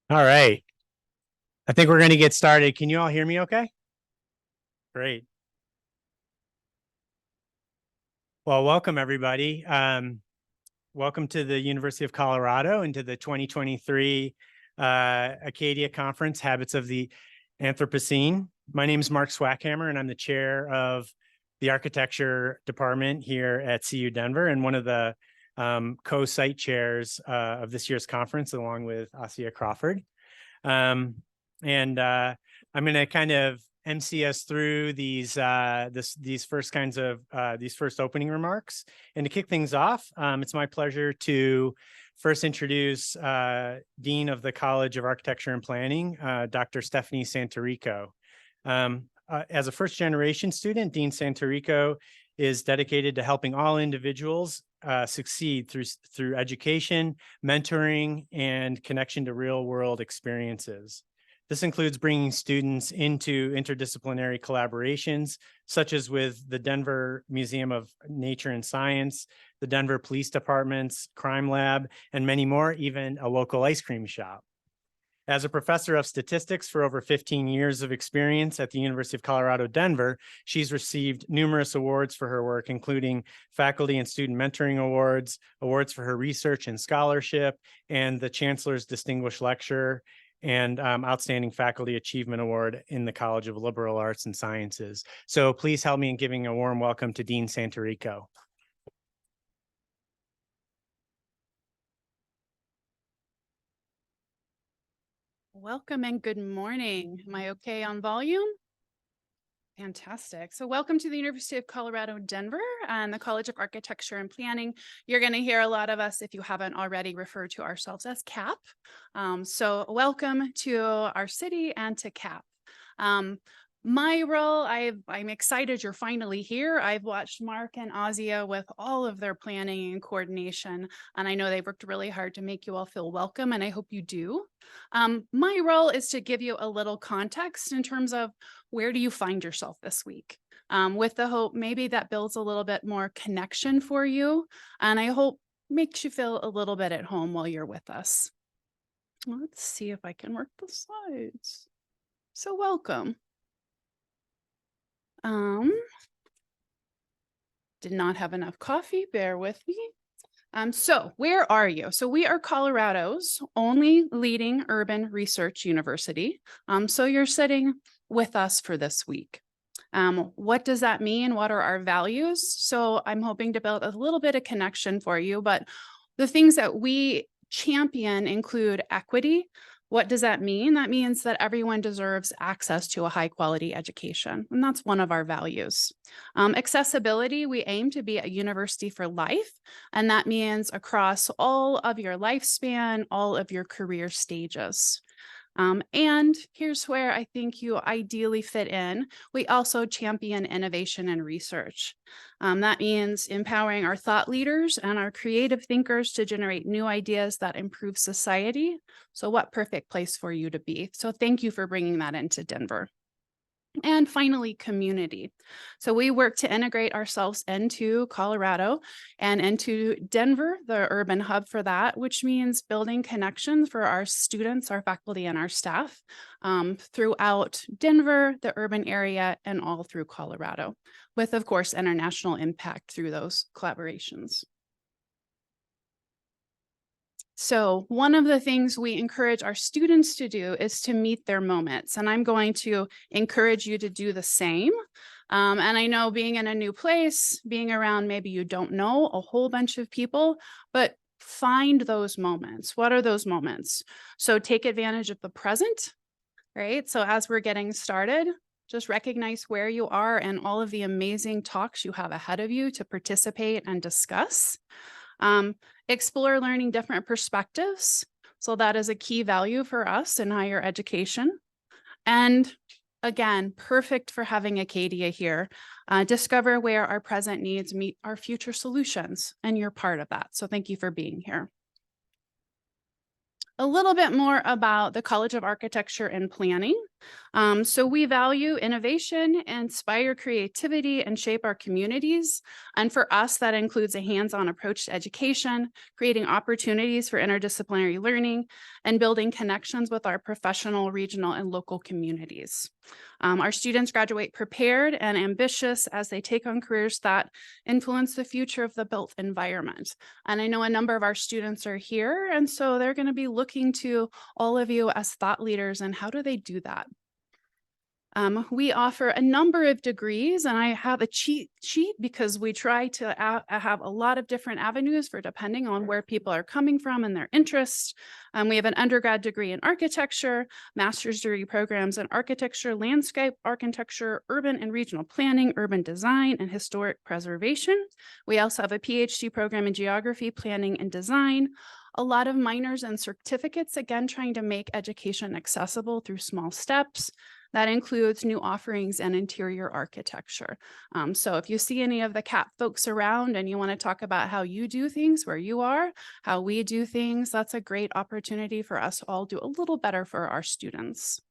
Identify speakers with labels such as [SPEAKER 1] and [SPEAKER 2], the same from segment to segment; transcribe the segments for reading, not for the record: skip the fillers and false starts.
[SPEAKER 1] All right. I think we're going to get started. Can you all hear me okay? Great. Well, welcome everybody. Welcome to the University of Colorado and to the 2023 ACADIA Conference, Habits of the Anthropocene. My name is Mark Swackhammer, and I'm the chair of the architecture department here at CU Denver and one of the co-site chairs of this year's conference, along with Asia Crawford. I'm going to kind of MC us through these first opening remarks. And to kick things off, it's my pleasure to first introduce Dean of the College of Architecture and Planning, Dr. Stephanie Santarico. As a first-generation student, Dean Santarico is dedicated to helping all individuals succeed through education, mentoring, and connection to real-world experiences. This includes bringing students into interdisciplinary collaborations, such as with the Denver Museum of Nature and Science, the Denver Police Department's crime lab, and many more, even a local ice cream shop. As a professor of statistics for over 15 years of experience at the University of Colorado, Denver, she's received numerous awards for her work, including faculty and student mentoring awards, awards for her research and scholarship, and the Chancellor's Distinguished Lecturer and Outstanding Faculty Achievement Award in the College of Liberal Arts and Sciences. So please help me in giving a warm welcome to Dean Santarico.
[SPEAKER 2] Welcome and good morning. Am I okay on volume? Fantastic. So welcome to the University of Colorado, Denver and the College of Architecture and Planning. You're going to hear a lot of us, if you haven't already, refer to ourselves as CAP. So welcome to our city and to CAP. My role, I'm excited you're finally here. I've watched Mark and Asia with all of their planning and coordination, and I know they've worked really hard to make you all feel welcome, and I hope you do. My role is to give you a little context in terms of where do you find yourself this week, with the hope maybe that builds a little bit more connection for you, and I hope makes you feel a little bit at home while you're with us. Let's see if I can work the slides. So welcome. Did not have enough coffee, bear with me. So where are you? So we are Colorado's only leading urban research university. So you're sitting with us for this week. What does that mean? What are our values? So I'm hoping to build a little bit of connection for you, but the things that we champion include equity. What does that mean? That means that everyone deserves access to a high quality education, and that's one of our values. Accessibility, we aim to be a university for life, and that means across all of your lifespan, all of your career stages. And here's where I think you ideally fit in. We also champion innovation and research. That means empowering our thought leaders and our creative thinkers to generate new ideas that improve society. So what perfect place for you to be. So thank you for bringing that into Denver. And finally, community. So we work to integrate ourselves into Colorado and into Denver, the urban hub for that, which means building connections for our students, our faculty, and our staff throughout Denver, the urban area, and all through Colorado, with, of course, international impact through those collaborations. So one of the things we encourage our students to do is to meet their moments, and I'm going to encourage you to do the same. And I know being in a new place, being around maybe you don't know a whole bunch of people, but find those moments. What are those moments? So take advantage of the present, right? So as we're getting started, just recognize where you are and all of the amazing talks you have ahead of you to participate and discuss. Explore learning different perspectives. So that is a key value for us in higher education. And again, perfect for having ACADIA here. Discover where our present needs meet our future solutions, and you're part of that. So thank you for being here. A little bit more about the College of Architecture and Planning. So we value innovation, inspire creativity, and shape our communities. And for us, that includes a hands-on approach to education, creating opportunities for interdisciplinary learning, and building connections with our professional, regional, and local communities. Our students graduate prepared and ambitious as they take on careers that influence the future of the built environment. And I know a number of our students are here, and so they're going to be looking to all of you as thought leaders. And how do they do that? We offer a number of degrees, and I have a cheat sheet because we try to have a lot of different avenues for depending on where people are coming from and their interests. We have an undergrad degree in architecture, master's degree programs in architecture, landscape architecture, urban and regional planning, urban design, and historic preservation. We also have a PhD program in geography, planning, and design. A lot of minors and certificates, again, trying to make education accessible through small steps. That includes new offerings and interior architecture. So if you see any of the CAP folks around and you want to talk about how you do things where you are, how we do things, that's a great opportunity for us to all do a little better for our students.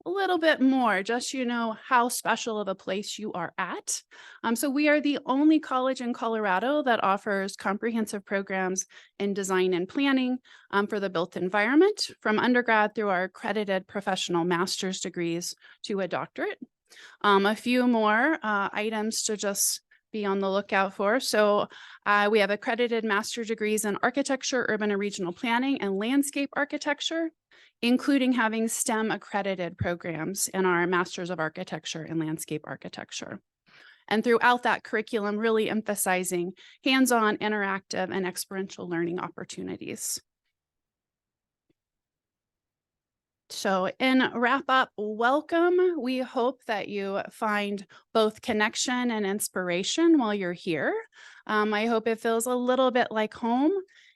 [SPEAKER 2] A little bit more, just you know how special of a place you are at. So we are the only college in Colorado that offers comprehensive programs in design and planning for the built environment, from undergrad through our accredited professional master's degrees to a doctorate. A few more items to just be on the lookout for. So we have accredited master's degrees in architecture, urban and regional planning, and landscape architecture, including having STEM accredited programs in our Masters of Architecture and Landscape Architecture. And throughout that curriculum, really emphasizing hands-on, interactive, and experiential learning opportunities. So in wrap up, welcome. We hope that you find both connection and inspiration while you're here. I hope it feels a little bit like home.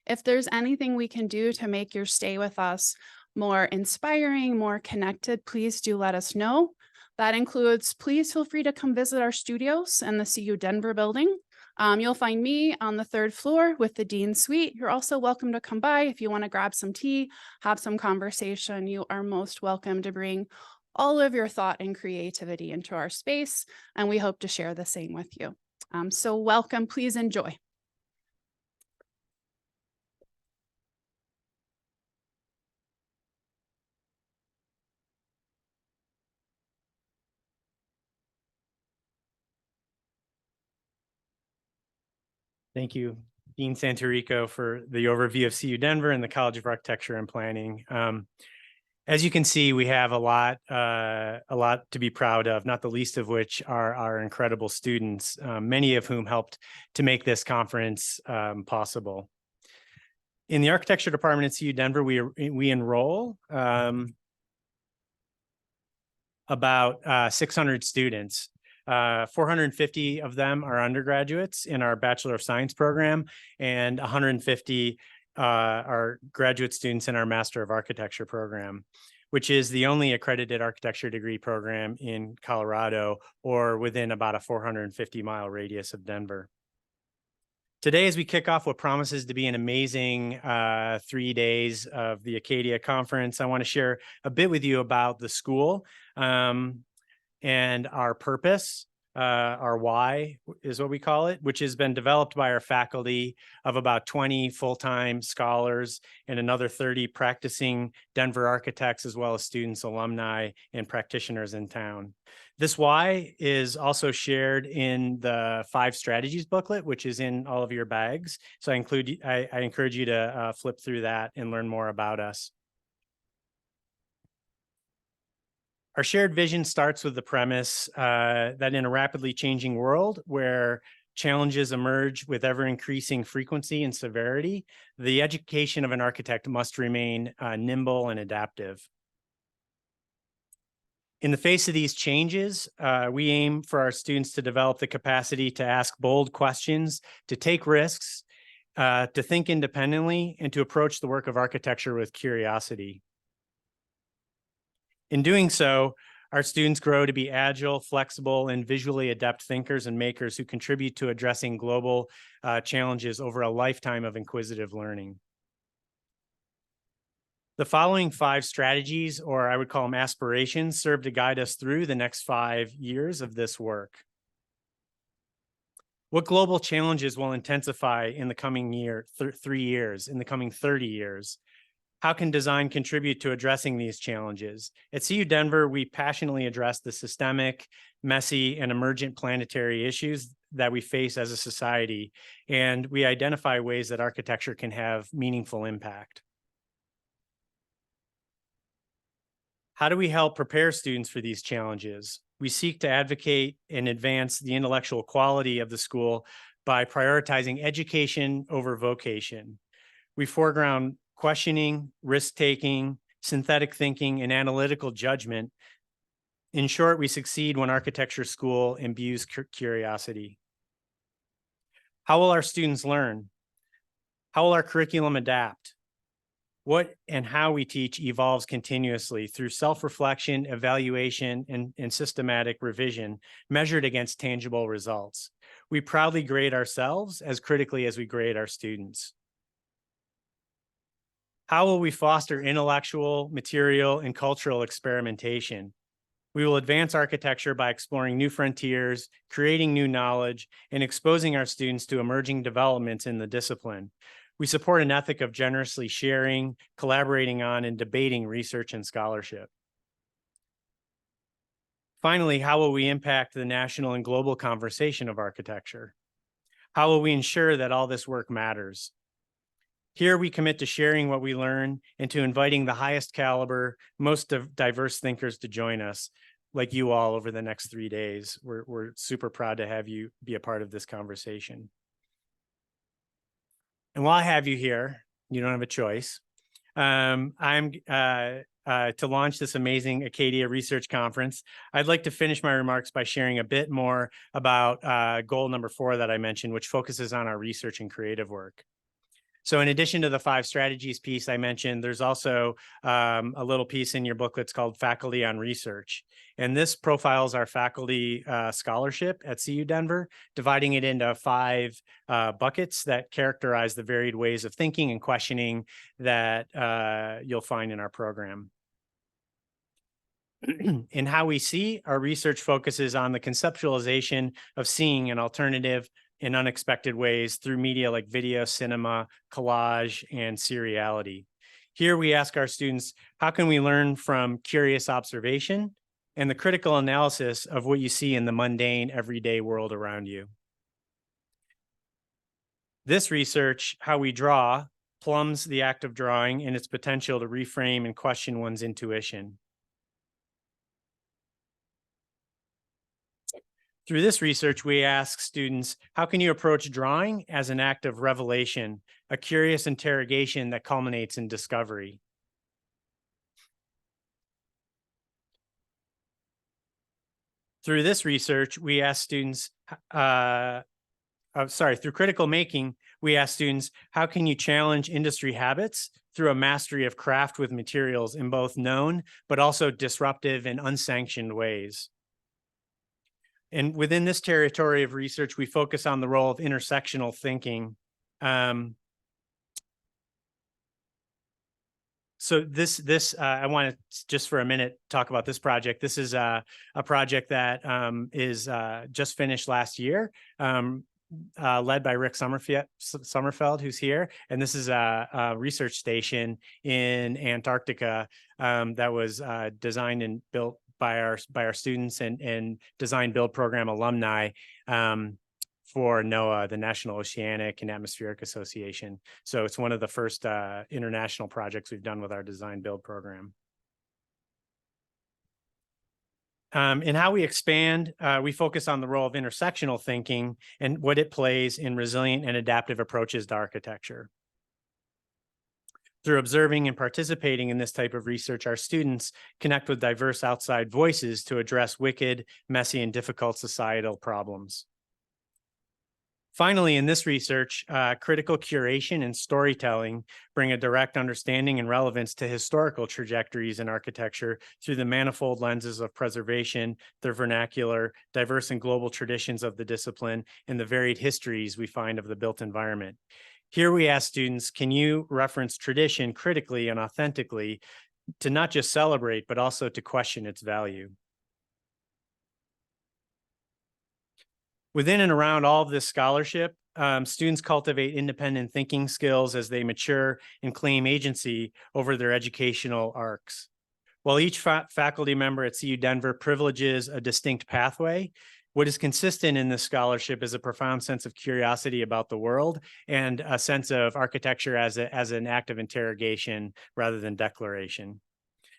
[SPEAKER 2] If there's anything we can do to make your stay with us more inspiring, more connected, please do let us know. That includes, please feel free to come visit our studios in the CU Denver building. You'll find me on the 3rd floor with the Dean Suite. You're also welcome to come by if you want to grab some tea, have some conversation. You are most welcome to bring all of your thought and creativity into our space, and we hope to share the same with you. So welcome, please enjoy.
[SPEAKER 1] Thank you, Dean Santarico, for the overview of CU Denver and the College of Architecture and Planning. As you can see, we have a lot to be proud of, not the least of which are our incredible students, many of whom helped to make this conference possible. In the architecture department at CU Denver, we enroll about 600 students. 450 of them are undergraduates in our Bachelor of Science program, and 150 are graduate students in our Master of Architecture program, which is the only accredited architecture degree program in Colorado or within about a 450-mile radius of Denver. Today, as we kick off what promises to be an amazing 3 days of the ACADIA conference, I want to share a bit with you about the school and our purpose, our why is what we call it, which has been developed by our faculty of about 20 full-time scholars and another 30 practicing Denver architects, as well as students, alumni, and practitioners in town. This why is also shared in the 5 strategies booklet, which is in all of your bags. So I encourage you to flip through that and learn more about us. Our shared vision starts with the premise that in a rapidly changing world where challenges emerge with ever-increasing frequency and severity, the education of an architect must remain nimble and adaptive. In the face of these changes, we aim for our students to develop the capacity to ask bold questions, to take risks, to think independently, and to approach the work of architecture with curiosity. In doing so, our students grow to be agile, flexible, and visually adept thinkers and makers who contribute to addressing global challenges over a lifetime of inquisitive learning. The following 5 strategies, or I would call them aspirations, serve to guide us through the next 5 years of this work. What global challenges will intensify in the coming 3 years, in the coming 30 years? How can design contribute to addressing these challenges? At CU Denver, we passionately address the systemic, messy, and emergent planetary issues that we face as a society, and we identify ways that architecture can have meaningful impact. How do we help prepare students for these challenges? We seek to advocate and advance the intellectual quality of the school by prioritizing education over vocation. We foreground questioning, risk-taking, synthetic thinking, and analytical judgment. In short, we succeed when architecture school imbues curiosity. How will our students learn? How will our curriculum adapt? What and how we teach evolves continuously through self-reflection, evaluation, and systematic revision measured against tangible results. We proudly grade ourselves as critically as we grade our students. How will we foster intellectual, material, and cultural experimentation? We will advance architecture by exploring new frontiers, creating new knowledge, and exposing our students to emerging developments in the discipline. We support an ethic of generously sharing, collaborating on, and debating research and scholarship. Finally, how will we impact the national and global conversation of architecture? How will we ensure that all this work matters? Here we commit to sharing what we learn and to inviting the highest caliber, most diverse thinkers to join us, like you all over the next 3 days. We're super proud to have you be a part of this conversation. And while I have you here, you don't have a choice. I'm to launch this amazing ACADIA research conference. I'd like to finish my remarks by sharing a bit more about goal number 4 that I mentioned, which focuses on our research and creative work. So in addition to the 5 strategies piece I mentioned, there's also a little piece in your booklets called Faculty on Research. And this profiles our faculty scholarship at CU Denver, dividing it into 5 buckets that characterize the varied ways of thinking and questioning that you'll find in our program. In how we see, our research focuses on the conceptualization of seeing an alternative in unexpected ways through media like video, cinema, collage, and seriality. Here we ask our students, how can we learn from curious observation and the critical analysis of what you see in the mundane, everyday world around you? This research, how we draw, plumbs the act of drawing and its potential to reframe and question one's intuition. Through this research, we ask students, how can you approach drawing as an act of revelation, a curious interrogation that culminates in discovery? Through this research, we ask students, through critical making, we ask students, how can you challenge industry habits through a mastery of craft with materials in both known, but also disruptive and unsanctioned ways? And within this territory of research, we focus on the role of intersectional thinking. So I want to just for a minute talk about this project. This is a project that is just finished last year, led by Rick Sommerfeld, who's here. And this is a research station in Antarctica that was designed and built by our students and design build program alumni for NOAA, the National Oceanic and Atmospheric Association. So it's one of the first international projects we've done with our design build program. In how we expand, we focus on the role of intersectional thinking and what it plays in resilient and adaptive approaches to architecture. Through observing and participating in this type of research, our students connect with diverse outside voices to address wicked, messy, and difficult societal problems. Finally, in this research, critical curation and storytelling bring a direct understanding and relevance to historical trajectories in architecture through the manifold lenses of preservation, their vernacular, diverse and global traditions of the discipline, and the varied histories we find of the built environment. Here we ask students, can you reference tradition critically and authentically to not just celebrate, but also to question its value? Within and around all of this scholarship, students cultivate independent thinking skills as they mature and claim agency over their educational arcs. While each faculty member at CU Denver privileges a distinct pathway, what is consistent in this scholarship is a profound sense of curiosity about the world and a sense of architecture as an act of interrogation rather than declaration.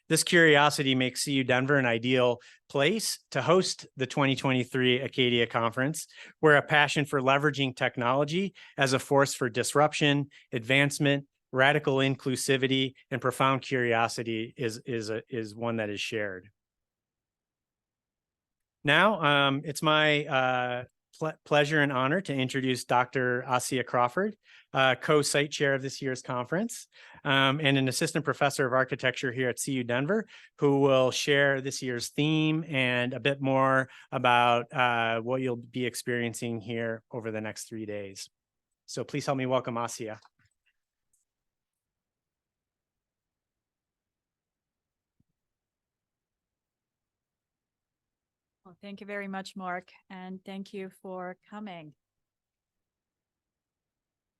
[SPEAKER 1] This curiosity makes CU Denver an ideal place to host the 2023 ACADIA conference, where a passion for leveraging technology as a force for disruption, advancement, radical inclusivity, and profound curiosity is one that is shared. Now, it's my pleasure and honor to introduce Dr. ACIA Crawford, co-site chair of this year's conference, and an assistant professor of architecture here at CU Denver, who will share this year's theme and a bit more about what you'll be experiencing here over the next 3 days. So please help me welcome ACIA.
[SPEAKER 3] Well, thank you very much, Mark, and thank you for coming.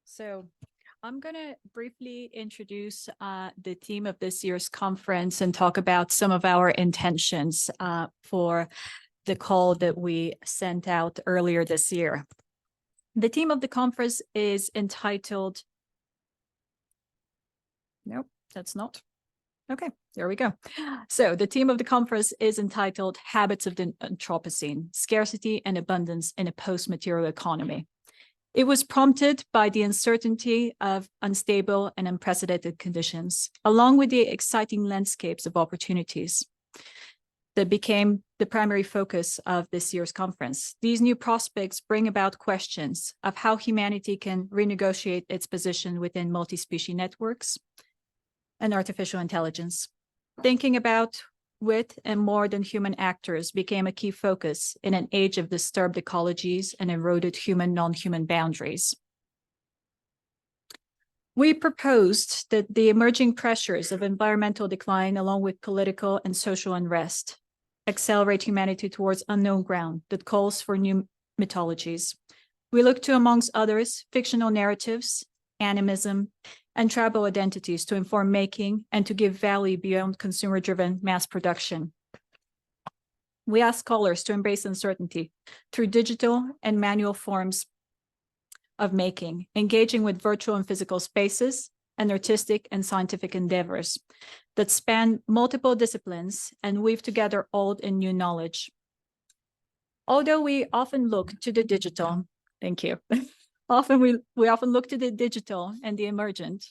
[SPEAKER 3] So I'm going to briefly introduce the theme of this year's conference and talk about some of our intentions for the call that we sent out earlier this year. The theme of the conference is entitled, nope, that's not. Okay, there we go. So the theme of the conference is entitled Habits of the Anthropocene, Scarcity and Abundance in a Post-Material Economy. It was prompted by the uncertainty of unstable and unprecedented conditions, along with the exciting landscapes of opportunities that became the primary focus of this year's conference. These new prospects bring about questions of how humanity can renegotiate its position within multi-species networks and artificial intelligence. Thinking about with and more than human actors became a key focus in an age of disturbed ecologies and eroded human non-human boundaries. We proposed that the emerging pressures of environmental decline, along with political and social unrest, accelerate humanity towards unknown ground that calls for new mythologies. We look to, amongst others, fictional narratives, animism, and tribal identities to inform making and to give value beyond consumer-driven mass production. We ask scholars to embrace uncertainty through digital and manual forms of making, engaging with virtual and physical spaces, and artistic and scientific endeavors that span multiple disciplines and weave together old and new knowledge. Although we often look to the digital, thank you. We often look to the digital and the emergent.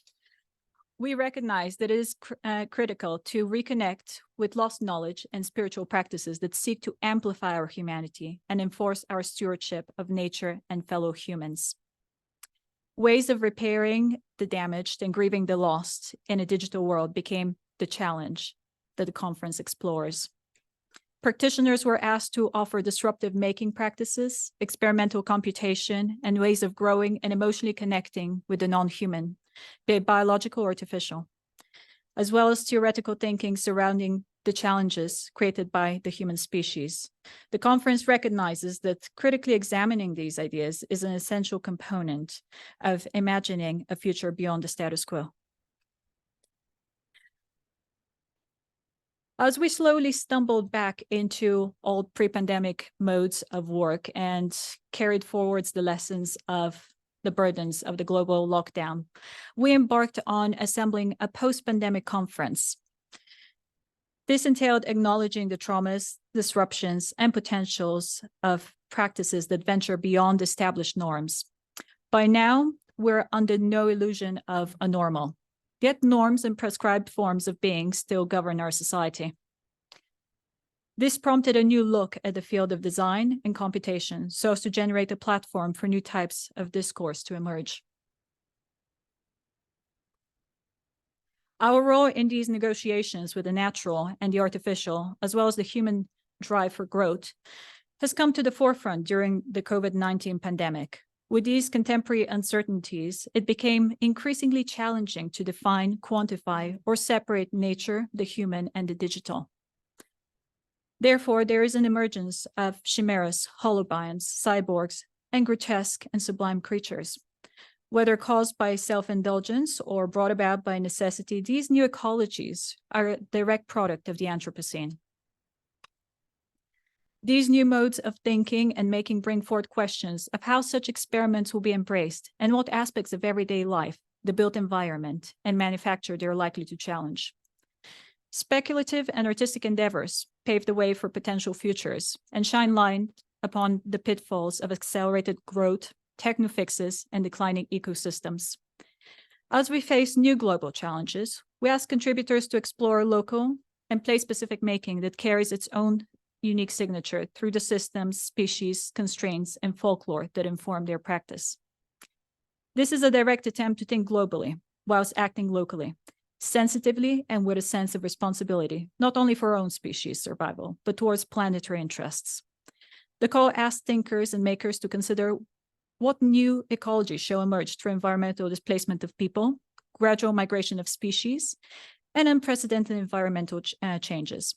[SPEAKER 3] We recognize that it is critical to reconnect with lost knowledge and spiritual practices that seek to amplify our humanity and enforce our stewardship of nature and fellow humans. Ways of repairing the damaged and grieving the lost in a digital world became the challenge that the conference explores. Practitioners were asked to offer disruptive making practices, experimental computation, and ways of growing and emotionally connecting with the non-human, be it biological or artificial, as well as theoretical thinking surrounding the challenges created by the human species. The conference recognizes that critically examining these ideas is an essential component of imagining a future beyond the status quo. As we slowly stumbled back into old pre-pandemic modes of work and carried forwards the lessons of the burdens of the global lockdown, we embarked on assembling a post-pandemic conference. This entailed acknowledging the traumas, disruptions, and potentials of practices that venture beyond established norms. By now, we're under no illusion of a normal. Yet norms and prescribed forms of being still govern our society. This prompted a new look at the field of design and computation so as to generate a platform for new types of discourse to emerge. Our role in these negotiations with the natural and the artificial, as well as the human drive for growth, has come to the forefront during the COVID-19 pandemic. With these contemporary uncertainties, it became increasingly challenging to define, quantify, or separate nature, the human, and the digital. Therefore, there is an emergence of chimeras, holobionts, cyborgs, and grotesque and sublime creatures. Whether caused by self-indulgence or brought about by necessity, these new ecologies are a direct product of the Anthropocene. These new modes of thinking and making bring forth questions of how such experiments will be embraced and what aspects of everyday life, the built environment, and manufacture they are likely to challenge. Speculative and artistic endeavors pave the way for potential futures and shine light upon the pitfalls of accelerated growth, technofixes, and declining ecosystems. As we face new global challenges, we ask contributors to explore local and place-specific making that carries its own unique signature through the systems, species, constraints, and folklore that inform their practice. This is a direct attempt to think globally whilst acting locally, sensitively and with a sense of responsibility, not only for our own species survival, but towards planetary interests. The call asks thinkers and makers to consider what new ecologies shall emerge through environmental displacement of people, gradual migration of species, and unprecedented environmental changes.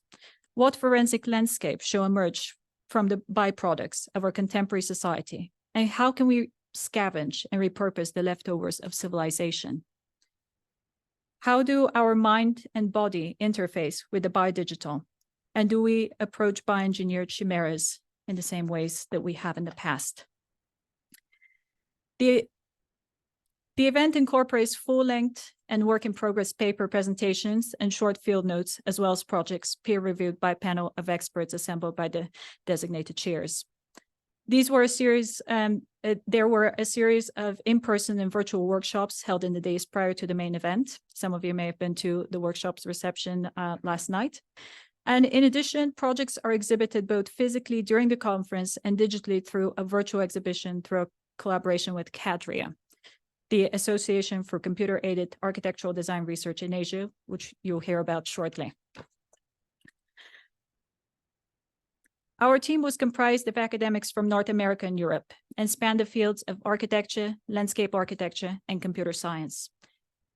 [SPEAKER 3] What forensic landscape shall emerge from the byproducts of our contemporary society? And how can we scavenge and repurpose the leftovers of civilization? How do our mind and body interface with the biodigital? And do we approach bioengineered chimeras in the same ways that we have in the past? The event incorporates full-length and work-in-progress paper presentations and short field notes, as well as projects peer-reviewed by a panel of experts assembled by the designated chairs. There were a series of in-person and virtual workshops held in the days prior to the main event. Some of you may have been to the workshop's reception last night. And in addition, projects are exhibited both physically during the conference and digitally through a virtual exhibition through a collaboration with ACADIA, the Association for Computer-Aided Architectural Design Research in Asia, which you'll hear about shortly. Our team was comprised of academics from North America and Europe and spanned the fields of architecture, landscape architecture, and computer science.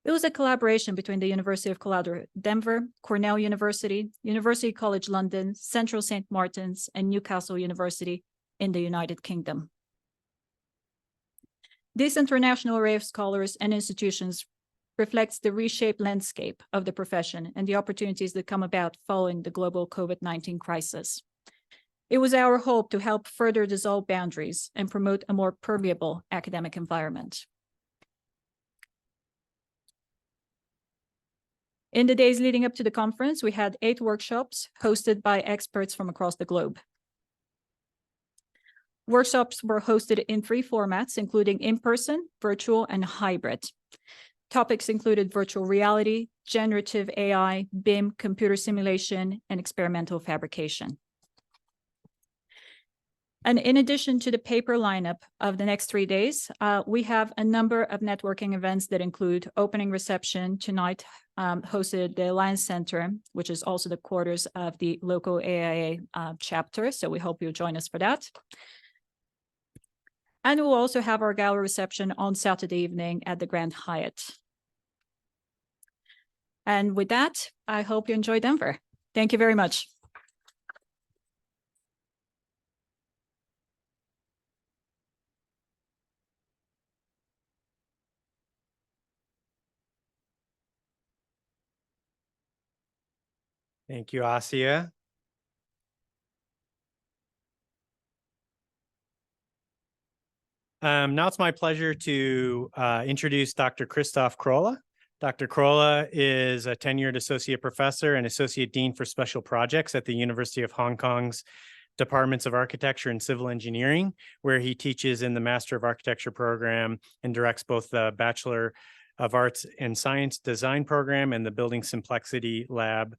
[SPEAKER 3] It was a collaboration between the University of Colorado, Denver, Cornell University, University College London, Central St. Martin's, and Newcastle University in the United Kingdom. This international array of scholars and institutions reflects the reshaped landscape of the profession and the opportunities that come about following the global COVID-19 crisis. It was our hope to help further dissolve boundaries and promote a more permeable academic environment. In the days leading up to the conference, we had 8 workshops hosted by experts from across the globe. Workshops were hosted in 3 formats, including in-person, virtual, and hybrid. Topics included virtual reality, generative AI, BIM, computer simulation, and experimental fabrication. And in addition to the paper lineup of the next 3 days, we have a number of networking events that include opening reception tonight, hosted at the Alliance Center, which is also the quarters of the local AIA chapter. So we hope you'll join us for that. And we'll also have our gala reception on Saturday evening at the Grand Hyatt. And with that, I hope you enjoy Denver. Thank you very much.
[SPEAKER 1] Thank you, Asia. Now it's my pleasure to introduce Dr. Christoph Krolle. Dr. Krolle is a tenured associate professor and associate dean for special projects at the University of Hong Kong's Departments of Architecture and Civil Engineering, where he teaches in the Master of Architecture program and directs both the Bachelor of Arts and Science Design program and the Building Simplexity Lab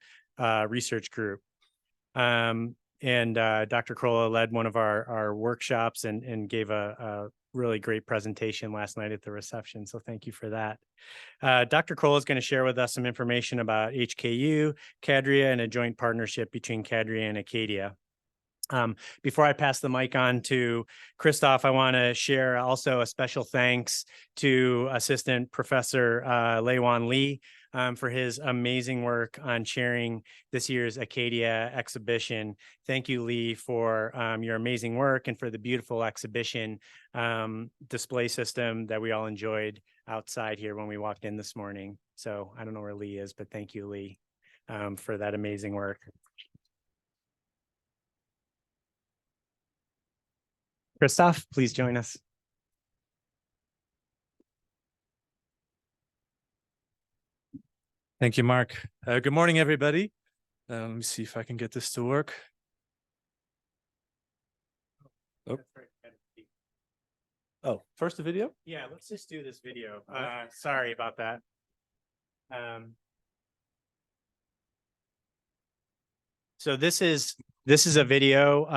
[SPEAKER 1] research group. And Dr. Krolle led one of our workshops and gave a really great presentation last night at the reception. So thank you for that. Dr. Krolle is going to share with us some information about HKU, ACADIA, and a joint partnership between ACADIA and ACADIA. Before I pass the mic on to Christoph, I want to share also a special thanks to Assistant Professor Lei-Wan Lee for his amazing work on chairing this year's ACADIA exhibition. Thank you, Lee, for your amazing work and for the beautiful exhibition display system that we all enjoyed outside here when we walked in this morning. So I don't know where Lee is, but thank you, Lee, for that amazing work. Christoph, please join us.
[SPEAKER 4] Thank you, Mark. Good morning, everybody. Let me see if I can get this to work. Oh, first the video?
[SPEAKER 1] Yeah, let's just do this video. Sorry about that. So this is a video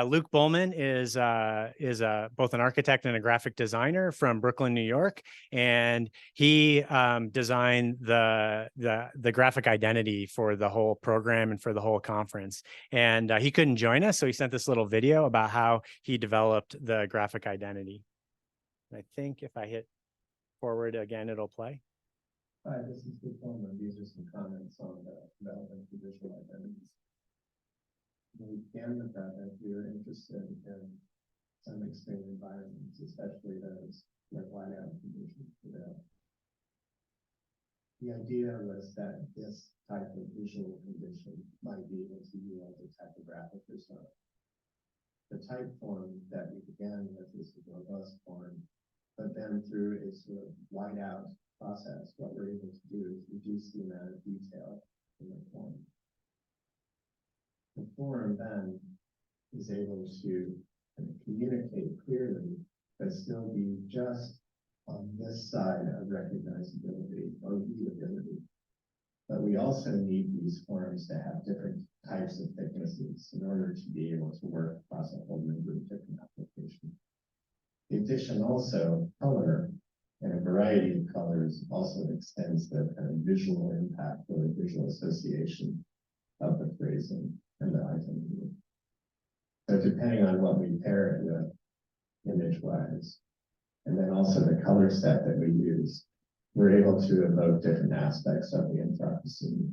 [SPEAKER 1] Luke Bullman is both an architect and a graphic designer from Brooklyn, New York, and he designed the graphic identity for the whole program and for the whole conference. And he couldn't join us, so he sent this little video about how he developed the graphic identity. I think if I hit forward again, it'll play.
[SPEAKER 5] Hi, this is Luke Bullman. These are some comments on the development of visual identities. When we began the project, we were interested in some extreme environments, especially those where whiteout conditions prevail. The idea was that this type of visual condition might be able to yield a typographic result. The type form that we began with is a robust form, but then through a sort of whiteout process, what we're able to do is reduce the amount of detail in the form. The form then is able to communicate clearly, but still be just on this side of recognizability or readability. But we also need these forms to have different types of thicknesses in order to be able to work across a whole number of different applications. The addition also color and a variety of colors also extends the kind of visual impact or the visual association of the phrasing and the identity. So depending on what we pair it with image-wise, and then also the color set that we use, we're able to evoke different aspects of the Anthropocene.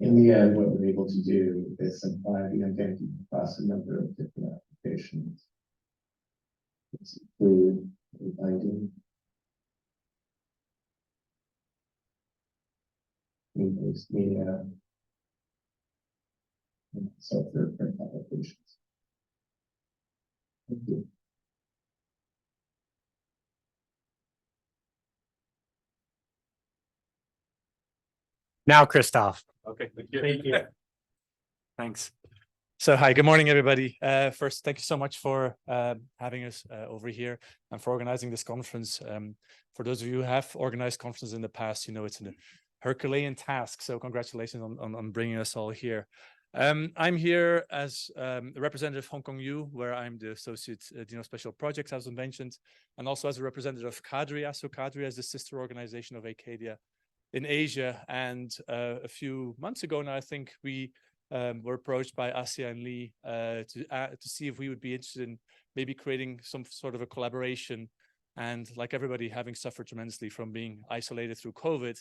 [SPEAKER 5] In the end, what we're able to do is simplify the identity across a number of different applications. It's food, lighting, based media, and so for print applications. Thank you.
[SPEAKER 1] Now, Christoph.
[SPEAKER 4] Okay, thank you.
[SPEAKER 1] Thank you.
[SPEAKER 4] Thanks. So hi, good morning, everybody. First, thank you so much for having us over here and for organizing this conference. For those of you who have organized conferences in the past, you know it's a Herculean task. So congratulations on bringing us all here. I'm here as a representative of Hong Kong U, where I'm the Associate Dean of Special Projects, as was mentioned, and also as a representative of ACADIA. So ACADIA is the sister organization of ACADIA in Asia. And a few months ago now, I think we were approached by ASEA and Lee to see if we would be interested in maybe creating some sort of a collaboration. And like everybody, having suffered tremendously from being isolated through COVID,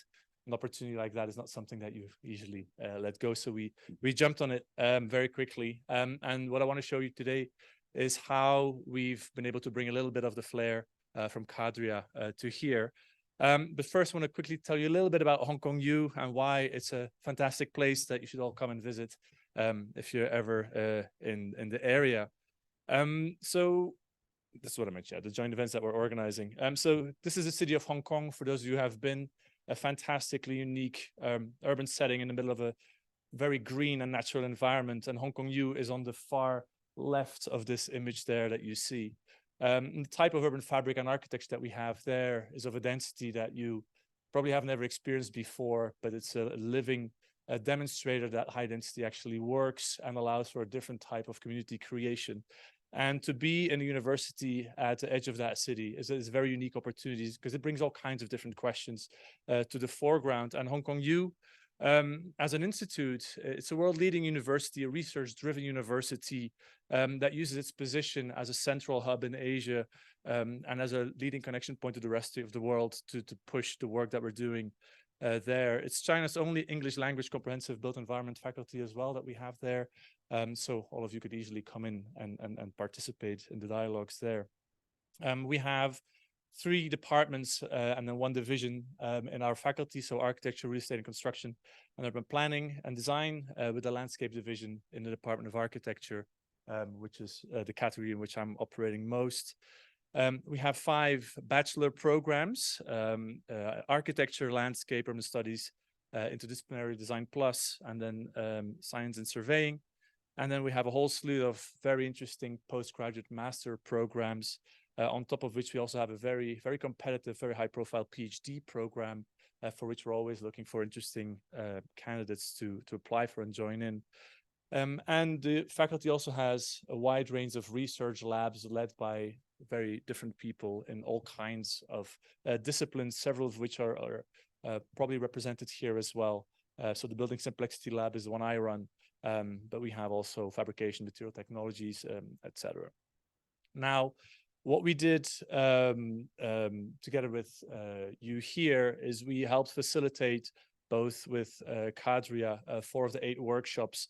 [SPEAKER 4] an opportunity like that is not something that you easily let go. So we jumped on it very quickly. And what I want to show you today is how we've been able to bring a little bit of the flair from ACADIA to here. But first, I want to quickly tell you a little bit about Hong Kong U and why it's a fantastic place that you should all come and visit if you're ever in the area. So this is what I mentioned, the joint events that we're organizing. So this is the city of Hong Kong, for those of you who have been, a fantastically unique urban setting in the middle of a very green and natural environment. And Hong Kong U is on the far left of this image there that you see. The type of urban fabric and architecture that we have there is of a density that you probably have never experienced before, but it's a living demonstrator that high density actually works and allows for a different type of community creation. And to be in a university at the edge of that city is a very unique opportunity because it brings all kinds of different questions to the foreground. And Hong Kong U, as an institute, it's a world-leading university, a research-driven university that uses its position as a central hub in Asia and as a leading connection point to the rest of the world to push the work that we're doing there. It's China's only English language comprehensive built environment faculty as well that we have there. So all of you could easily come in and participate in the dialogues there. We have 3 departments and then 1 division in our faculty, so architecture, real estate and construction, and urban planning and design with the landscape division in the Department of Architecture, which is the category in which I'm operating most. We have 5 bachelor programs, architecture, landscape, urban studies, interdisciplinary design plus, and then science and surveying. And then we have a whole slew of very interesting postgraduate master programs, on top of which we also have a very, very competitive, very high profile PhD program for which we're always looking for interesting candidates to apply for and join in. And the faculty also has a wide range of research labs led by very different people in all kinds of disciplines, several of which are probably represented here as well. So the Building Complexity Lab is the one I run, but we have also fabrication, material technologies, etc. Now, what we did together with you here is we helped facilitate both with ACADIA 4 of the 8 workshops.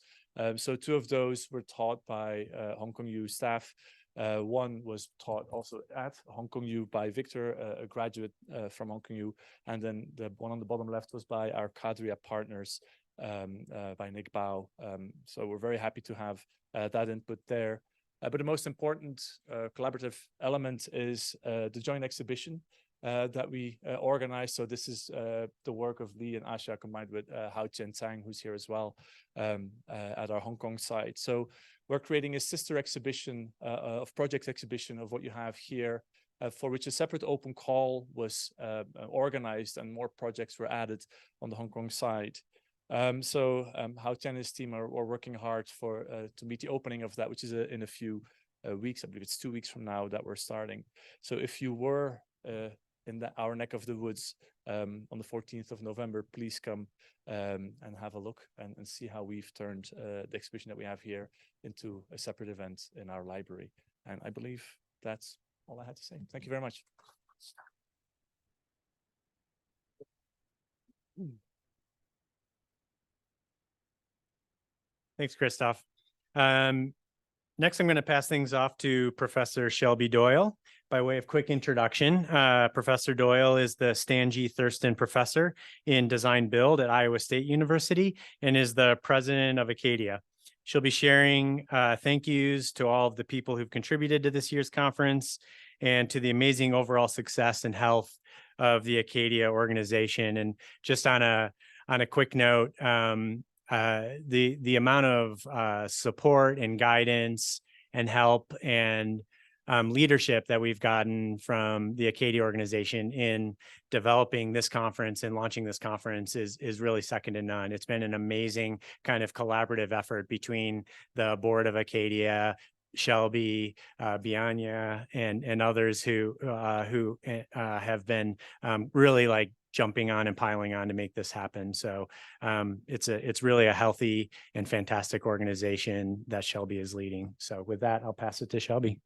[SPEAKER 4] So 2 of those were taught by Hong Kong U staff. 1 was taught also at Hong Kong U by Victor, a graduate from Hong Kong U. And then the one on the bottom left was by our ACADIA partners, by Nick Bao. So we're very happy to have that input there. But the most important collaborative element is the joint exhibition that we organized. So this is the work of Lee and Asha combined with Hao Chen Tsang, who's here as well at our Hong Kong site. So we're creating a sister exhibition of project exhibition of what you have here, for which a separate open call was organized and more projects were added on the Hong Kong side. So Hao Chen and his team are working hard to meet the opening of that, which is in a few weeks. I believe it's 2 weeks from now that we're starting. So if you were in our neck of the woods on the 14th of November, please come and have a look and see how we've turned the exhibition that we have here into a separate event in our library. And I believe that's all I had to say. Thank you very much.
[SPEAKER 1] Thanks, Christoph. Next, I'm going to pass things off to Professor Shelby Doyle. By way of quick introduction, Professor Doyle is the Stan G. Thurston Professor in Design Build at Iowa State University and is the president of ACADIA. She'll be sharing thank yous to all of the people who've contributed to this year's conference and to the amazing overall success and health of the ACADIA organization. And just on a quick note, the amount of support and guidance and help and leadership that we've gotten from the ACADIA organization in developing this conference and launching this conference is really second to none. It's been an amazing kind of collaborative effort between the board of ACADIA, Shelby, Bianya, and others who have been really like jumping on and piling on to make this happen. So it's really a healthy and fantastic organization that Shelby is leading. So with that, I'll pass it to Shelby.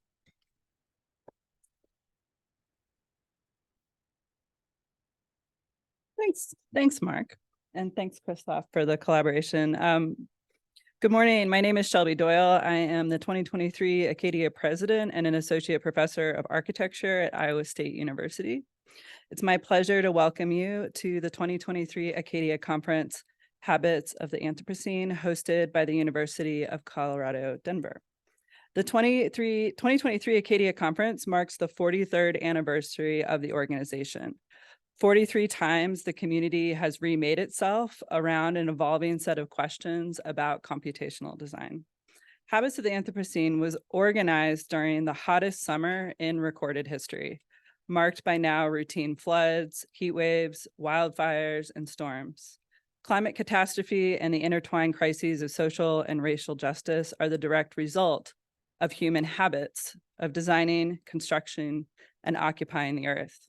[SPEAKER 6] Thanks, Mark. And thanks, Christoph, for the collaboration. Good morning. My name is Shelby Doyle. I am the 2023 ACADIA president and an associate professor of architecture at Iowa State University. It's my pleasure to welcome you to the 2023 ACADIA Conference, Habits of the Anthropocene, hosted by the University of Colorado, Denver. The 2023 ACADIA Conference marks the 43rd anniversary of the organization. 43 times the community has remade itself around an evolving set of questions about computational design. Habits of the Anthropocene was organized during the hottest summer in recorded history, marked by now routine floods, heat waves, wildfires, and storms. Climate catastrophe and the intertwined crises of social and racial justice are the direct result of human habits of designing, construction, and occupying the earth.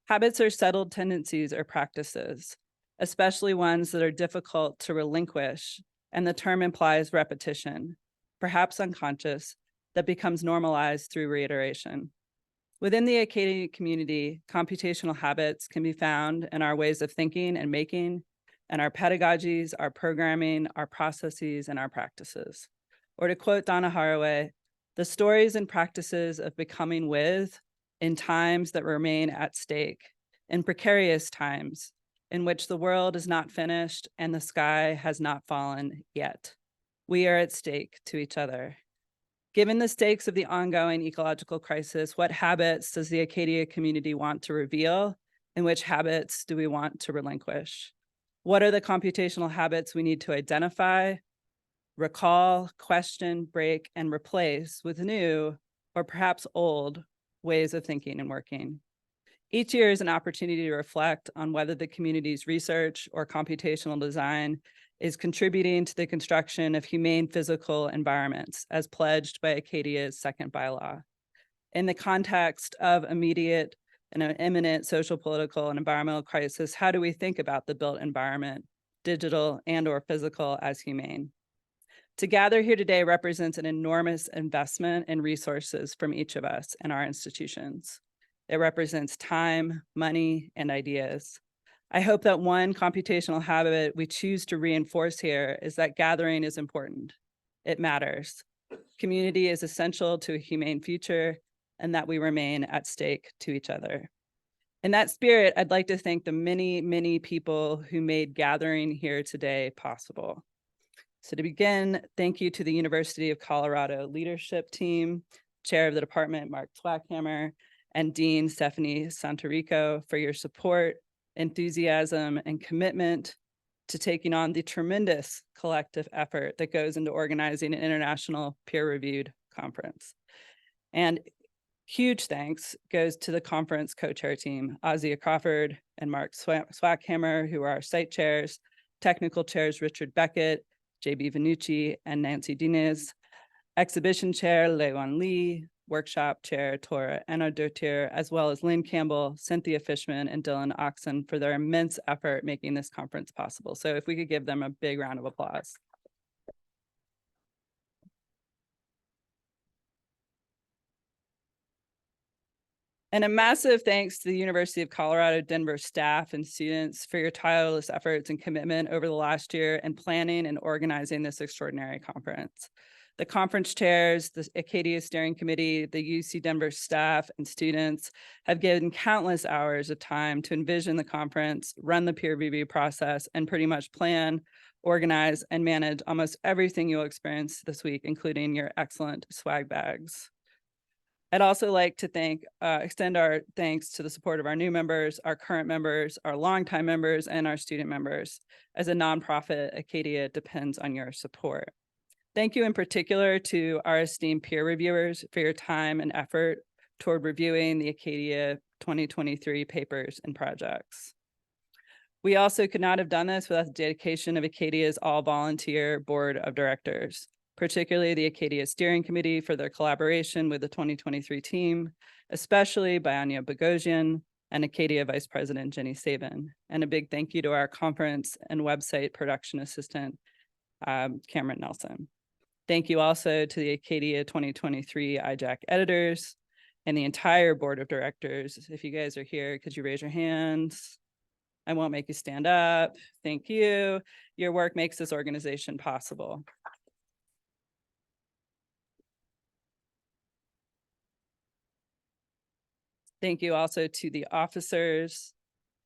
[SPEAKER 6] Habits are settled tendencies or practices, especially ones that are difficult to relinquish, and the term implies repetition, perhaps unconscious, that becomes normalized through reiteration. Within the ACADIA community, computational habits can be found in our ways of thinking and making, and our pedagogies, our programming, our processes, and our practices. Or to quote Donna Haraway, the stories and practices of becoming with in times that remain at stake, in precarious times, in which the world is not finished and the sky has not fallen yet. We are at stake to each other. Given the stakes of the ongoing ecological crisis, what habits does the ACADIA community want to reveal, and which habits do we want to relinquish? What are the computational habits we need to identify, recall, question, break, and replace with new, or perhaps old, ways of thinking and working? Each year is an opportunity to reflect on whether the community's research or computational design is contributing to the construction of humane physical environments as pledged by ACADIA's second bylaw. In the context of immediate and an imminent social, political, and environmental crisis, how do we think about the built environment, digital and/or physical, as humane? To gather here today represents an enormous investment in resources from each of us and our institutions. It represents time, money, and ideas. I hope that one computational habit we choose to reinforce here is that gathering is important. It matters. Community is essential to a humane future, and that we remain at stake to each other. In that spirit, I'd like to thank the many, many people who made gathering here today possible. So to begin, thank you to the University of Colorado leadership team, Chair of the Department, Mark Swackhammer, and Dean Stephanie Santarico for your support, enthusiasm, and commitment to taking on the tremendous collective effort that goes into organizing an international peer-reviewed conference. And huge thanks goes to the conference co-chair team, Ozia Crawford and Mark Swackhammer, who are our site chairs, technical chairs Richard Beckett, JB Vanucci, and Nancy Dinez, exhibition chair Leiwan Lee, workshop chair Tora Enodotir, as well as Lynn Campbell, Cynthia Fishman, and Dylan Oxen for their immense effort making this conference possible. So if we could give them a big round of applause. And a massive thanks to the University of Colorado Denver staff and students for your tireless efforts and commitment over the last year in planning and organizing this extraordinary conference. The conference chairs, the ACADIA Steering Committee, the UC Denver staff and students have given countless hours of time to envision the conference, run the peer review process, and pretty much plan, organize, and manage almost everything you'll experience this week, including your excellent swag bags. I'd also like to extend our thanks to the support of our new members, our current members, our longtime members, and our student members. As a nonprofit, ACADIA depends on your support. Thank you in particular to our esteemed peer reviewers for your time and effort toward reviewing the ACADIA 2023 papers and projects. We also could not have done this without the dedication of ACADIA's all-volunteer board of directors, particularly the ACADIA Steering Committee for their collaboration with the 2023 team, especially by Anya Bogosian and ACADIA Vice President Jenny Sabin. And a big thank you to our conference and website production assistant, Cameron Nelson. Thank you also to the ACADIA 2023 IJAC editors and the entire board of directors. If you guys are here, could you raise your hands? I won't make you stand up. Thank you. Your work makes this organization possible. Thank you also to the officers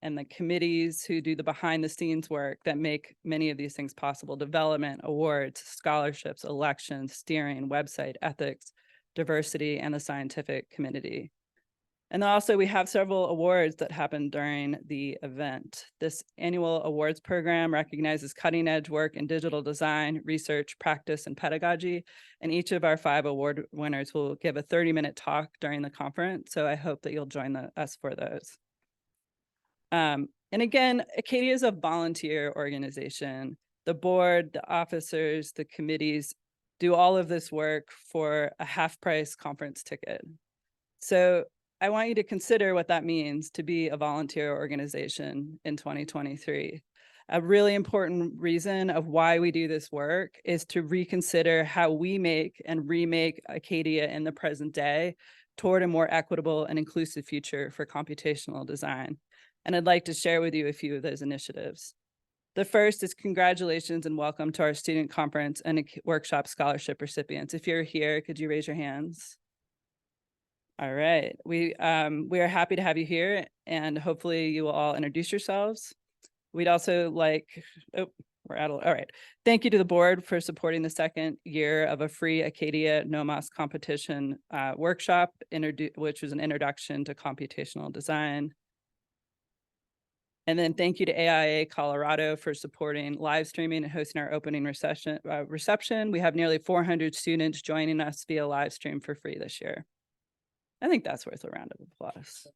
[SPEAKER 6] and the committees who do the behind the scenes work that make many of these things possible: development, awards, scholarships, elections, steering, website, ethics, diversity, and the scientific community. And then also we have several awards that happen during the event. This annual awards program recognizes cutting edge work in digital design, research, practice, and pedagogy. And each of our 5 award winners will give a 30-minute talk during the conference. So I hope that you'll join us for those. And again, ACADIA is a volunteer organization. The board, the officers, the committees do all of this work for a half-price conference ticket. So I want you to consider what that means to be a volunteer organization in 2023. A really important reason of why we do this work is to reconsider how we make and remake Acadia in the present day toward a more equitable and inclusive future for computational design. And I'd like to share with you a few of those initiatives. The first is congratulations and welcome to our student conference and workshop scholarship recipients. If you're here, could you raise your hands? All right, we are happy to have you here, and hopefully you will all introduce yourselves. We'd also like, all right. Thank you to the board for supporting the second year of a free Acadia NOMAS competition workshop, which was an introduction to computational design. And then thank you to AIA Colorado for supporting live streaming and hosting our opening reception. We have nearly 400 students joining us via live stream for free this year. I think that's worth a round of applause.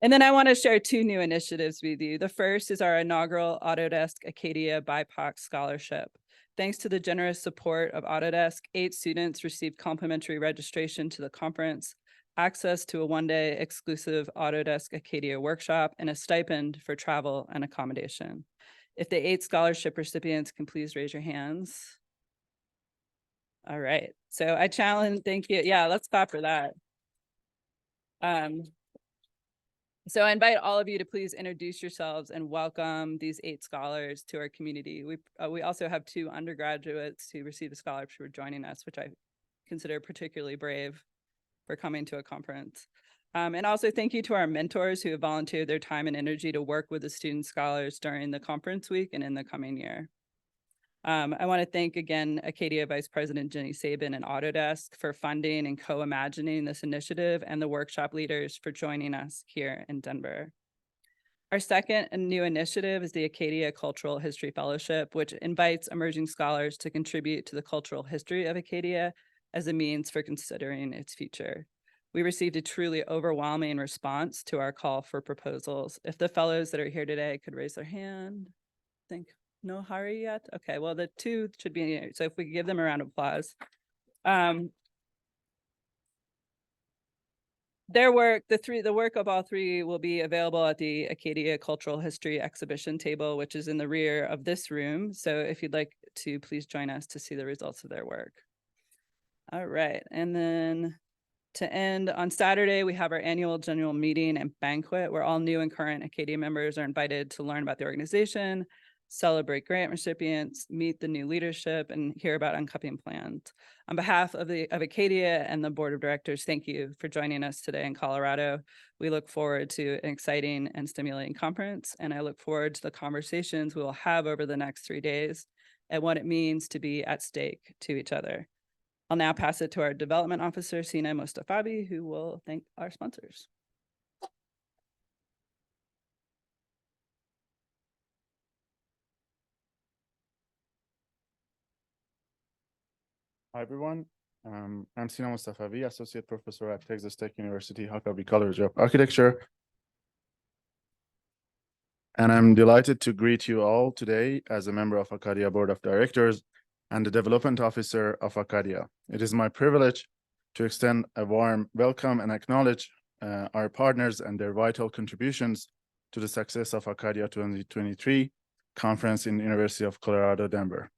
[SPEAKER 6] And then I want to share two new initiatives with you. The first is our inaugural Autodesk Acadia BIPOC Scholarship. Thanks to the generous support of Autodesk, 8 students received complimentary registration to the conference, access to a one-day exclusive Autodesk Acadia workshop, and a stipend for travel and accommodation. If the 8 scholarship recipients can please raise your hands. All right, so I challenge, thank you. Yeah, let's clap for that. So I invite all of you to please introduce yourselves and welcome these 8 scholars to our community. We also have 2 undergraduates who received a scholarship who are joining us, which I consider particularly brave for coming to a conference. And also thank you to our mentors who have volunteered their time and energy to work with the student scholars during the conference week and in the coming year. I want to thank again Acadia Vice President Jenny Sabin and Autodesk for funding and co-imagining this initiative, and the workshop leaders for joining us here in Denver. Our second and new initiative is the Acadia Cultural History Fellowship, which invites emerging scholars to contribute to the cultural history of Acadia as a means for considering its future. We received a truly overwhelming response to our call for proposals. If the fellows that are here today could raise their hand, I think. No hurry yet? Okay, well, the 2 should be in here. So if we could give them a round of applause. Their work, the work of all 3 will be available at the Acadia Cultural History exhibition table, which is in the rear of this room. So if you'd like to, please join us to see the results of their work. All right, and then to end, on Saturday, we have our annual general meeting and banquet where all new and current Acadia members are invited to learn about the organization, celebrate grant recipients, meet the new leadership, and hear about upcoming plans. On behalf of Acadia and the board of directors, thank you for joining us today in Colorado. We look forward to an exciting and stimulating conference, and I look forward to the conversations we will have over the next 3 days and what it means to be at stake to each other. I'll now pass it to our development officer, Sina Mostafavi, who will thank our sponsors.
[SPEAKER 7] Hi, everyone. I'm Sina Mostafavi, Associate Professor at Texas Tech University, Huckabee College of Architecture. And I'm delighted to greet you all today as a member of ACADIA Board of Directors and the Development Officer of ACADIA. It is my privilege to extend a warm welcome and acknowledge our partners and their vital contributions to the success of ACADIA 2023 conference in the University of Colorado, Denver.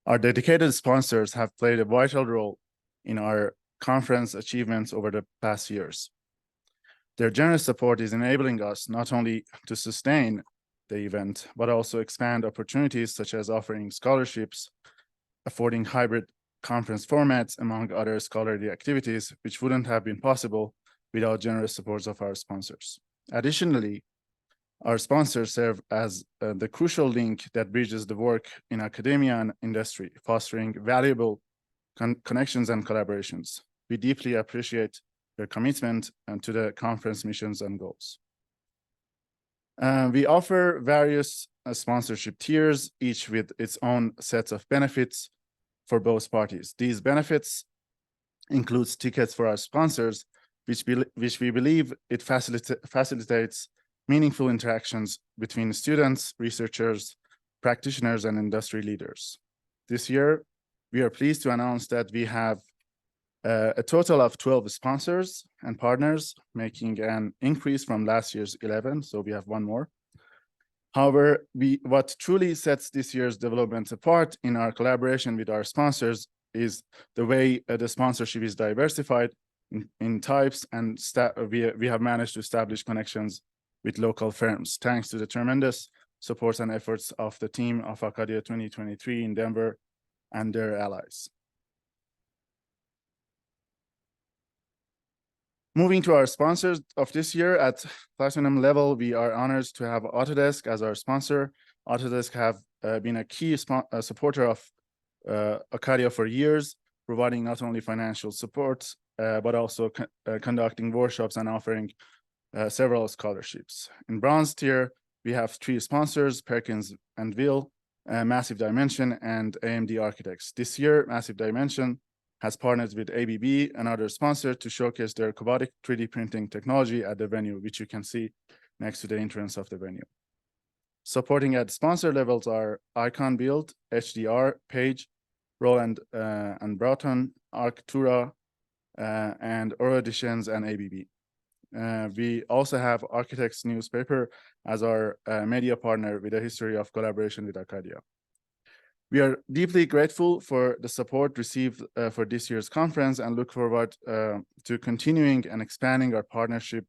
[SPEAKER 7] Our dedicated sponsors have played a vital role in our conference achievements over the past years. Their generous support is enabling us not only to sustain the event, but also expand opportunities such as offering scholarships, affording hybrid conference formats, among other scholarly activities, which wouldn't have been possible without generous support of our sponsors. Additionally, our sponsors serve as the crucial link that bridges the work in academia and industry, fostering valuable connections and collaborations. We deeply appreciate their commitment to the conference missions and goals. We offer various sponsorship tiers, each with its own sets of benefits for both parties. These benefits includes tickets for our sponsors, which we believe it facilitates meaningful interactions between students, researchers, practitioners, and industry leaders. This year, we are pleased to announce that we have a total of 12 sponsors and partners, making an increase from last year's 11, so we have one more. However, what truly sets this year's development apart in our collaboration with our sponsors is the way the sponsorship is diversified in types, and we have managed to establish connections with local firms, thanks to the tremendous support and efforts of the team of ACADIA 2023 in Denver and their allies. Moving to our sponsors of this year, at platinum level, we are honored to have Autodesk as our sponsor. Autodesk have been a key supporter of ACADIA for years, providing not only financial support, but also conducting workshops and offering several scholarships. In bronze tier, we have 3 sponsors, Perkins and Will, Massive Dimension, and AMD Architects. This year, Massive Dimension has partnered with ABB, another sponsor, to showcase their robotic 3D printing technology at the venue, which you can see next to the entrance of the venue. Supporting at sponsor levels are Icon Build, HDR, Page, Roland and Broughton, Arctura, and Oro Editions, and ABB. We also have Architects Newspaper as our media partner with a history of collaboration with ACADIA. We are deeply grateful for the support received for this year's conference and look forward to continuing and expanding our partnership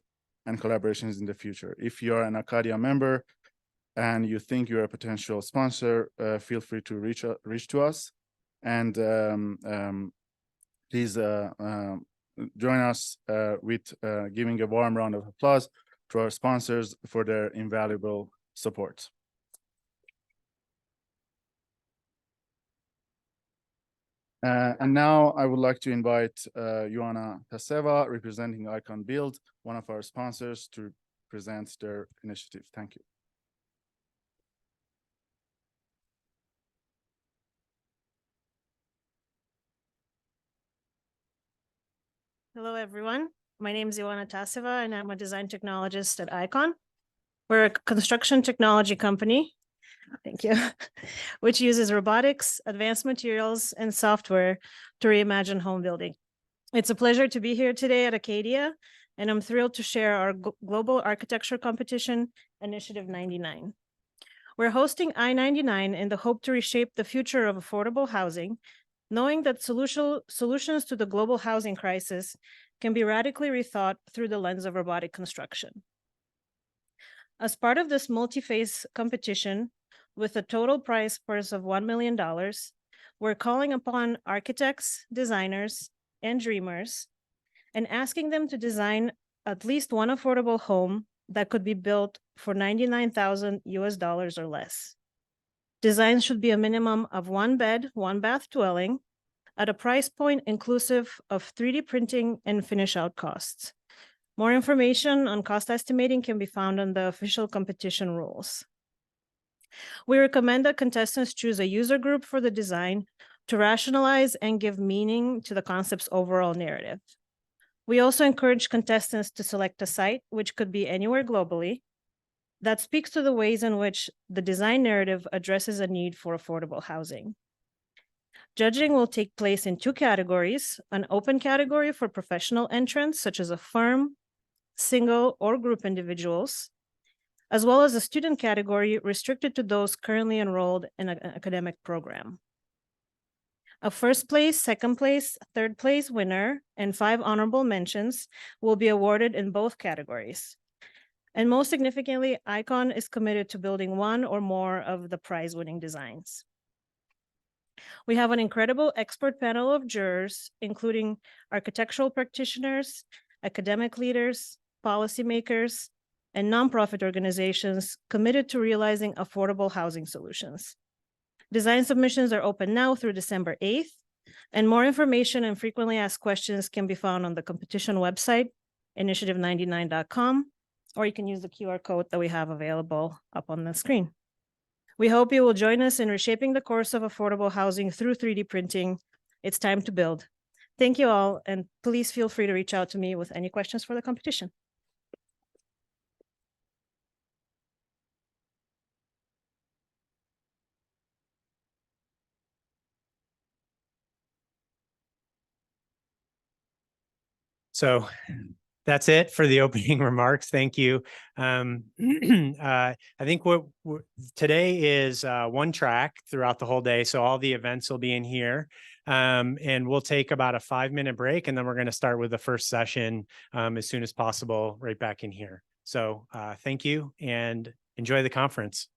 [SPEAKER 7] and collaborations in the future. If you are an ACADIA member and you think you're a potential sponsor, feel free to reach to us, and please join us with giving a warm round of applause to our sponsors for their invaluable support. And now I would like to invite Ioana Taseva, representing Icon Build, one of our sponsors, to present their initiative. Thank you.
[SPEAKER 8] Hello, everyone. My name is Ioana Taseva, and I'm a design technologist at Icon. We're a construction technology company. Thank you. Which uses robotics, advanced materials, and software to reimagine home building. It's a pleasure to be here today at ACADIA, and I'm thrilled to share our global architecture competition, Initiative 99. We're hosting I-99 in the hope to reshape the future of affordable housing, knowing that solutions to the global housing crisis can be radically rethought through the lens of robotic construction. As part of this multi-phase competition, with a total prize purse of $1 million, we're calling upon architects, designers, and dreamers, and asking them to design at least one affordable home that could be built for $99,000 or less. Designs should be a minimum of 1 bed, 1 bath dwelling at a price point inclusive of 3D printing and finish out costs. More information on cost estimating can be found on the official competition rules. We recommend that contestants choose a user group for the design to rationalize and give meaning to the concept's overall narrative. We also encourage contestants to select a site, which could be anywhere globally, that speaks to the ways in which the design narrative addresses a need for affordable housing. Judging will take place in 2 categories: an open category for professional entrants, such as a firm, single, or group individuals, as well as a student category restricted to those currently enrolled in an academic program. A first place, second place, third place winner, and 5 honorable mentions will be awarded in both categories. And most significantly, Icon is committed to building one or more of the prize-winning designs. We have an incredible expert panel of jurors, including architectural practitioners, academic leaders, policymakers, and nonprofit organizations committed to realizing affordable housing solutions. Design submissions are open now through December 8th, and more information and frequently asked questions can be found on the competition website, initiative99.com, or you can use the QR code that we have available up on the screen. We hope you will join us in reshaping the course of affordable housing through 3D printing. It's time to build. Thank you all, and please feel free to reach out to me with any questions for the competition.
[SPEAKER 1] So that's it for the opening remarks. Thank you. I think today is one track throughout the whole day. So all the events will be in here. And we'll take about a 5-minute break, and then we're going to start with the first session as soon as possible right back in here. So thank you and enjoy the conference.